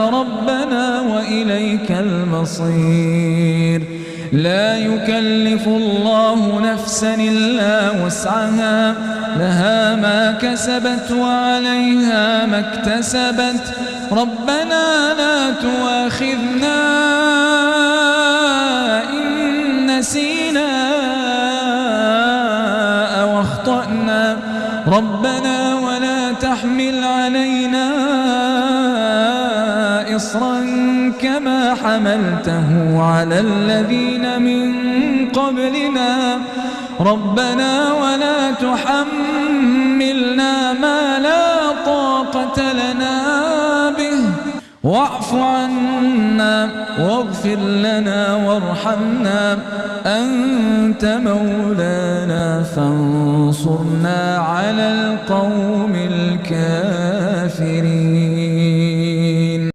ربنا وإليك المصير. لا يكلف الله نفسا إلا وسعها، لها ما كسبت وعليها ما اكتسبت. ربنا لا تؤاخذنا إن نسينا أو أخطأنا. ربنا ولا تحمل علينا إصرا كما حملته على الذين من قبلنا. ربنا ولا تحملنا ما لا طاقة لنا به، واعف عنا واغفر لنا وارحمنا، أنت مولانا فانصرنا على القوم الكافرين.